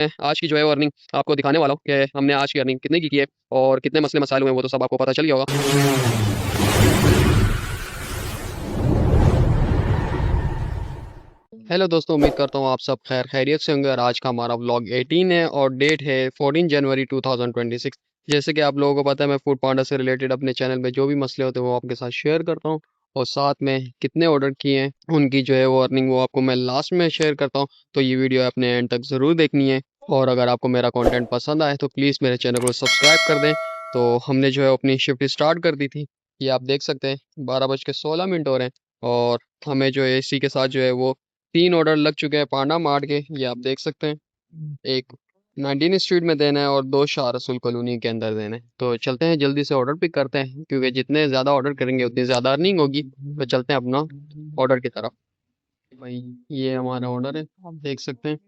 आज की जो है वो अर्निंग आपको दिखाने वाला हूँ कि हमने आज की अर्निंग कितने की है और कितने मसले मसाइल हुए, वो तो सब आपको पता चल गया होगा। हेलो दोस्तों, उम्मीद करता हूँ आप सब खैर खैरियत से होंगे और आज का हमारा व्लॉग 18 है और डेट है 14 जनवरी 2026। जैसे कि आप लोगों को पता है, मैं फूड पांडा से रिलेटेड अपने चैनल में जो भी मसले होते हैं वो आपके साथ शेयर करता हूँ और साथ में कितने ऑर्डर किए हैं उनकी जो है वो अर्निंग वो आपको मैं लास्ट में शेयर करता हूँ। तो ये वीडियो अपने एंड तक ज़रूर देखनी है और अगर आपको मेरा कंटेंट पसंद आए तो प्लीज़ मेरे चैनल को सब्सक्राइब कर दें। तो हमने जो है अपनी शिफ्ट स्टार्ट कर दी थी, ये आप देख सकते हैं 12:16 हो रहे हैं और हमें जो है इसी के साथ जो है वो 3 ऑर्डर लग चुके हैं पांडा मार्ट के, ये आप देख सकते हैं। एक 19 स्ट्रीट में देना है और 2 शाह रसूल कॉलोनी के अंदर देना है। तो चलते हैं जल्दी से ऑर्डर पिक करते हैं क्योंकि जितने ज़्यादा ऑर्डर करेंगे उतनी ज़्यादा अर्निंग होगी। तो चलते हैं अपना ऑर्डर की तरफ। भाई ये हमारा ऑर्डर है, आप देख सकते हैं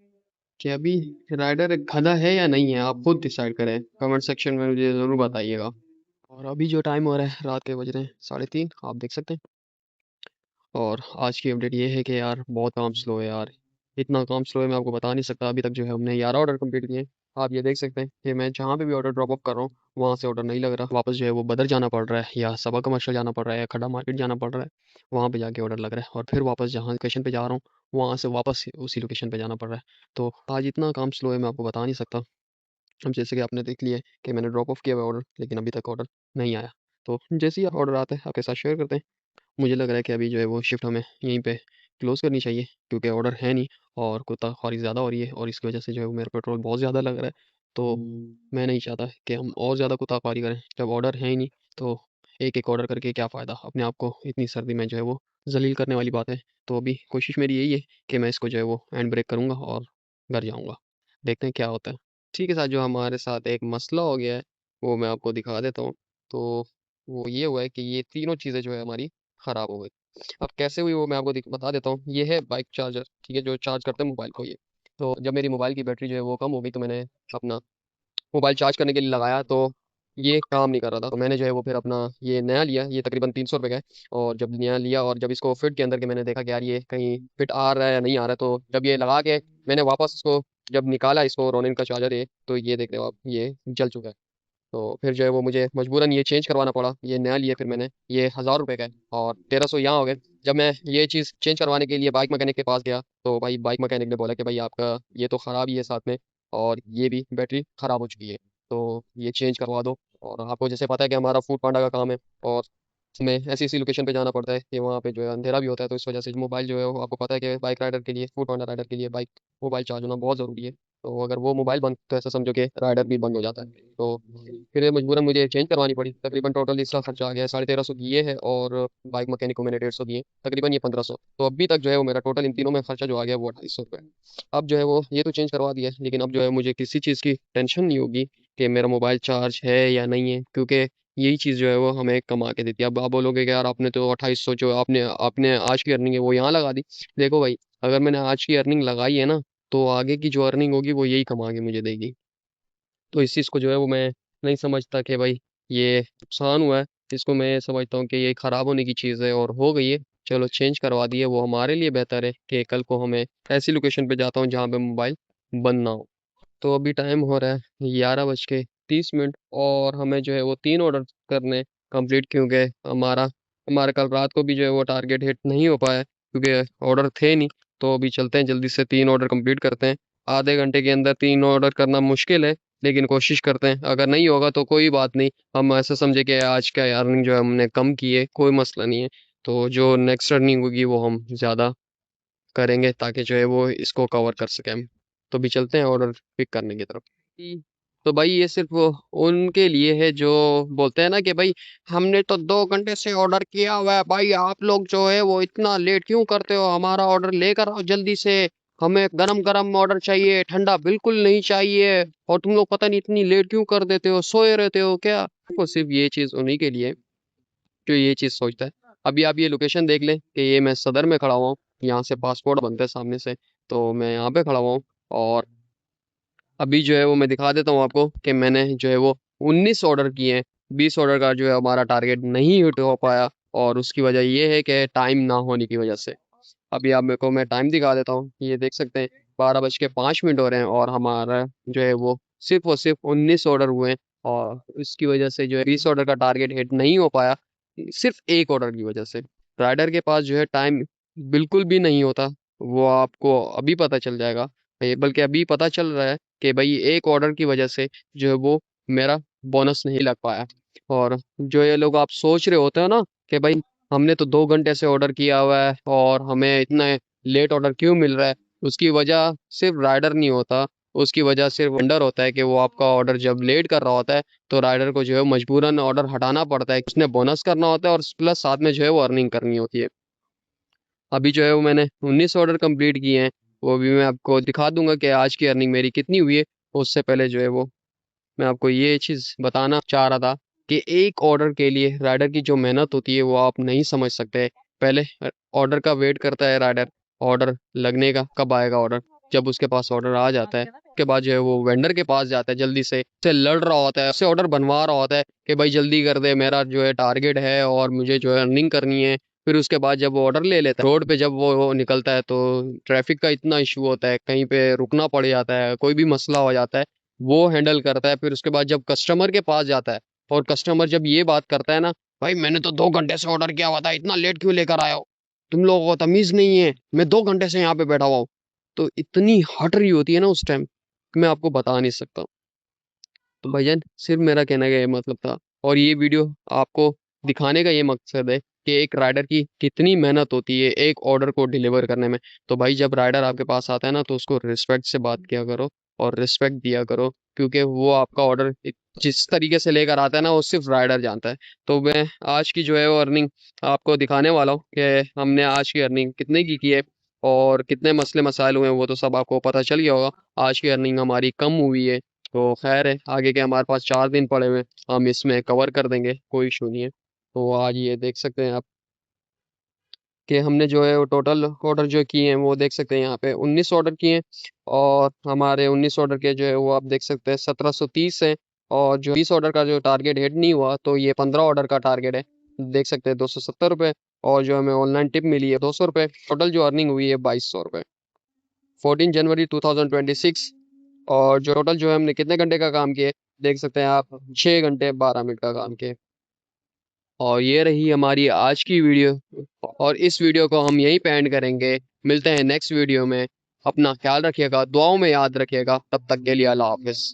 कि अभी राइडर गधा है या नहीं है, आप खुद डिसाइड करें, कमेंट सेक्शन में मुझे ज़रूर बताइएगा। और अभी जो टाइम हो रहा है रात के बज रहे हैं 3:30, आप देख सकते हैं। और आज की अपडेट ये है कि यार बहुत काम स्लो है यार, इतना काम स्लो है मैं आपको बता नहीं सकता। अभी तक जो है हमने 11 ऑर्डर कंप्लीट किए हैं। आप ये देख सकते हैं कि मैं जहाँ पे भी ऑर्डर ड्रॉप ऑफ कर रहा हूँ वहाँ से ऑर्डर नहीं लग रहा, वापस जो है वो बदर जाना पड़ रहा है या सबा कमर्शियल जाना पड़ रहा है या खड़ा मार्केट जाना पड़ रहा है, वहाँ पे जाके ऑर्डर लग रहा है और फिर वापस जहाँ लोकेशन पे जा रहा हूँ वहाँ से वापस उसी लोकेशन पे जाना पड़ रहा है। तो आज इतना काम स्लो है मैं आपको बता नहीं सकता। अब जैसे कि आपने देख लिया है कि मैंने ड्रॉप ऑफ किया हुआ ऑर्डर लेकिन अभी तक ऑर्डर नहीं आया। तो जैसे ही ऑर्डर आता है आपके साथ शेयर करते हैं। मुझे लग रहा है कि अभी जो है वो शिफ्ट हमें यहीं पे क्लोज़ करनी चाहिए क्योंकि ऑर्डर है नहीं और गोताखोरी ज़्यादा हो रही है और इसकी वजह से जो है वो मेरा पेट्रोल बहुत ज़्यादा लग रहा है। तो मैं नहीं चाहता कि हम और ज़्यादा गोताखोरी करें जब ऑर्डर है ही नहीं। तो एक-एक ऑर्डर करके क्या फ़ायदा, अपने आप को इतनी सर्दी में जो है वो ज़लील करने वाली बात है। तो अभी कोशिश मेरी यही है कि मैं इसको जो है वो हैंड ब्रेक करूँगा और घर जाऊँगा। देखते हैं क्या होता है। इसी के साथ जो हमारे साथ एक मसला हो गया है, वो मैं आपको दिखा देता हूँ। तो वो ये हुआ है कि ये तीनों चीज़ें जो है हमारी ख़राब हो गई। अब कैसे हुई वो मैं आपको बता देता हूँ। ये है बाइक चार्जर, ठीक है, जो चार्ज करते हैं मोबाइल को ये। तो जब मेरी मोबाइल की बैटरी जो है वो कम हो गई तो मैंने अपना मोबाइल चार्ज करने के लिए लगाया तो ये काम नहीं कर रहा था। तो मैंने जो है वो फिर अपना ये नया लिया, ये तकरीबन 300 रुपये का है। और जब नया लिया और जब इसको फिट के अंदर के मैंने देखा कि यार ये कहीं फिट आ रहा है या नहीं आ रहा है, तो जब ये लगा के मैंने वापस इसको जब निकाला, इसको रोनिन का चार्जर है, तो ये देख रहे हो आप, ये जल चुका है। तो फिर जो है वो मुझे मजबूरन ये चेंज करवाना पड़ा। ये नया लिया फिर मैंने, ये 1000 रुपये का है और 1300 यहाँ हो गए। जब मैं ये चीज़ चेंज करवाने के लिए बाइक मैकेनिक के पास गया तो भाई बाइक मैकेनिक ने बोला कि भाई आपका ये तो ख़राब ही है साथ में और ये भी बैटरी ख़राब हो चुकी है, तो ये चेंज करवा दो। और आपको जैसे पता है कि हमारा फूड पांडा का काम है और हमें ऐसी-ऐसी लोकेशन पे जाना पड़ता है कि वहाँ पे जो है अंधेरा भी होता है, तो इस वजह से मोबाइल जो है वो आपको पता है कि बाइक राइडर के लिए, फूड पांडा राइडर के लिए बाइक मोबाइल चार्ज होना बहुत ज़रूरी है। तो अगर वो मोबाइल बंद तो ऐसा समझो कि राइडर भी बंद हो जाता है। तो फिर ये मजबूरन मुझे चेंज करवानी पड़ी। तकरीबन टोटल इसका खर्चा आ गया है 1350 की ये है और बाइक मैकेनिक को मैंने 150 दिए, तकरीबन ये 1500। तो अभी तक जो है वो मेरा टोटल इन तीनों में खर्चा जो आ गया वो 2800 रुपये है। अब जो है वो ये तो चेंज करवा दिया है लेकिन अब जो है मुझे किसी चीज़ की टेंशन नहीं होगी कि मेरा मोबाइल चार्ज है या नहीं है, क्योंकि यही चीज़ जो है वो हमें कमा के देती है। अब आप बोलोगे कि यार आपने तो 2800 जो आपने आपने आज की अर्निंग है वो यहाँ लगा दी। देखो भाई, अगर मैंने आज की अर्निंग लगाई है ना तो आगे की जो अर्निंग होगी वो यही कमा के मुझे देगी। तो इस चीज़ को जो है वो मैं नहीं समझता कि भाई ये नुकसान हुआ है। इसको मैं समझता हूँ कि ये ख़राब होने की चीज़ है और हो गई है, चलो चेंज करवा दिए, वो हमारे लिए बेहतर है कि कल को हमें ऐसी लोकेशन पे जाता हूँ जहाँ पे मोबाइल बंद ना हो। तो अभी टाइम हो रहा है 11:30 और हमें जो है वो 3 ऑर्डर करने कंप्लीट, क्योंकि हमारा हमारा कल रात को भी जो है वो टारगेट हिट नहीं हो पाया क्योंकि ऑर्डर थे नहीं। तो अभी चलते हैं जल्दी से 3 ऑर्डर कंप्लीट करते हैं। आधे घंटे के अंदर 3 ऑर्डर करना मुश्किल है लेकिन कोशिश करते हैं। अगर नहीं होगा तो कोई बात नहीं, हम ऐसा समझे कि आज का अर्निंग जो है हमने कम की है, कोई मसला नहीं है। तो जो नेक्स्ट अर्निंग होगी वो हम ज़्यादा करेंगे ताकि जो है वो इसको कवर कर सकें हम। तो अभी चलते हैं ऑर्डर पिक करने की तरफ। तो भाई ये सिर्फ वो उनके लिए है जो बोलते हैं ना कि भाई हमने तो 2 घंटे से ऑर्डर किया हुआ है, भाई आप लोग जो है वो इतना लेट क्यों करते हो, हमारा ऑर्डर लेकर आओ जल्दी से, हमें गरम गरम ऑर्डर चाहिए, ठंडा बिल्कुल नहीं चाहिए। और तुम लोग पता नहीं इतनी लेट क्यों कर देते हो, सोए रहते हो क्या। वो सिर्फ ये चीज़ उन्हीं के लिए जो ये चीज़ सोचता है। अभी आप ये लोकेशन देख लें कि ये मैं सदर में खड़ा हुआ हूँ, यहाँ से पासपोर्ट बनता है सामने से, तो मैं यहाँ पे खड़ा हुआ हूँ। और अभी जो है वो मैं दिखा देता हूँ आपको कि मैंने जो है वो 19 ऑर्डर किए हैं। 20 ऑर्डर का जो है हमारा टारगेट नहीं हिट हो पाया और उसकी वजह ये है कि टाइम ना होने की वजह से। अभी आप मेरे को मैं टाइम दिखा देता हूँ, ये देख सकते हैं 12:05 हो रहे हैं और हमारा जो है वो सिर्फ और सिर्फ 19 ऑर्डर हुए हैं। और इसकी वजह से जो है 20 ऑर्डर का टारगेट हिट नहीं हो पाया, सिर्फ एक ऑर्डर की वजह से। राइडर के पास जो है टाइम बिल्कुल भी नहीं होता, वो आपको अभी पता चल जाएगा। बल्कि अभी पता चल रहा है कि भाई एक ऑर्डर की वजह से जो है वो मेरा बोनस नहीं लग पाया। और जो ये लोग आप सोच रहे होते हो ना कि भाई हमने तो 2 घंटे से ऑर्डर किया हुआ है और हमें इतना लेट ऑर्डर क्यों मिल रहा है, उसकी वजह सिर्फ राइडर नहीं होता, उसकी वजह सिर्फ वेंडर होता है कि वो आपका ऑर्डर जब लेट कर रहा होता है तो राइडर को जो है मजबूरन ऑर्डर हटाना पड़ता है। उसने बोनस करना होता है और प्लस साथ में जो है वो अर्निंग करनी होती है। अभी जो है वो मैंने 19 ऑर्डर कंप्लीट किए हैं, वो भी मैं आपको दिखा दूंगा कि आज की अर्निंग मेरी कितनी हुई है। उससे पहले जो है वो मैं आपको ये चीज़ बताना चाह रहा था कि एक ऑर्डर के लिए राइडर की जो मेहनत होती है वो आप नहीं समझ सकते। पहले ऑर्डर का वेट करता है राइडर, ऑर्डर लगने का कब आएगा ऑर्डर। जब उसके पास ऑर्डर आ जाता है उसके बाद जो है वो वेंडर के पास जाता है, जल्दी से लड़ रहा होता है, उससे ऑर्डर बनवा रहा होता है कि भाई जल्दी कर दे, मेरा जो है टारगेट है और मुझे जो है अर्निंग करनी है। फिर उसके बाद जब वो ऑर्डर ले लेता है, रोड पे जब वो निकलता है तो ट्रैफिक का इतना इशू होता है, कहीं पे रुकना पड़ जाता है, कोई भी मसला हो जाता है, वो हैंडल करता है। फिर उसके बाद जब कस्टमर के पास जाता है और कस्टमर जब ये बात करता है ना, भाई मैंने तो 2 घंटे से ऑर्डर किया हुआ था, इतना लेट क्यों लेकर आए हो, तुम लोगों को तमीज नहीं है, मैं 2 घंटे से यहाँ पे बैठा हुआ हूँ। तो इतनी हट रही होती है ना उस टाइम, मैं आपको बता नहीं सकता। तो भाईजान सिर्फ मेरा कहने का ये मतलब था, और ये वीडियो आपको दिखाने का ये मकसद है कि एक राइडर की कितनी मेहनत होती है एक ऑर्डर को डिलीवर करने में। तो भाई जब राइडर आपके पास आता है ना तो उसको रिस्पेक्ट से बात किया करो और रिस्पेक्ट दिया करो, क्योंकि वो आपका ऑर्डर जिस तरीके से लेकर आता है ना वो सिर्फ राइडर जानता है। तो मैं आज की जो है वो अर्निंग आपको दिखाने वाला हूँ कि हमने आज की अर्निंग कितने की है और कितने मसले मसाइल हुए हैं, वो तो सब आपको पता चल गया होगा। आज की अर्निंग हमारी कम हुई है, तो खैर है, आगे के हमारे पास 4 दिन पड़े हुए हैं, हम इसमें कवर कर देंगे, कोई इशू नहीं है। तो आज ये देख सकते हैं आप कि हमने जो है वो टोटल ऑर्डर जो किए हैं वो देख सकते हैं, यहाँ पे 19 ऑर्डर किए हैं और हमारे 19 ऑर्डर के जो है वो आप देख सकते हैं 1730 है। और जो 20 ऑर्डर का जो टारगेट हिट नहीं हुआ तो ये 15 ऑर्डर का टारगेट है, देख सकते हैं 270 रुपये। और जो हमें ऑनलाइन टिप मिली है 200 रुपये। टोटल जो अर्निंग हुई है 2200 रुपये। 14 जनवरी 2026। और जो टोटल जो है हमने कितने घंटे का काम किया है, देख सकते हैं आप 6 घंटे 12 मिनट का काम किया। और ये रही हमारी आज की वीडियो, और इस वीडियो को हम यहीं पे एंड करेंगे। मिलते हैं नेक्स्ट वीडियो में, अपना ख्याल रखिएगा, दुआओं में याद रखिएगा, तब तक के लिए अल्लाह हाफिज़।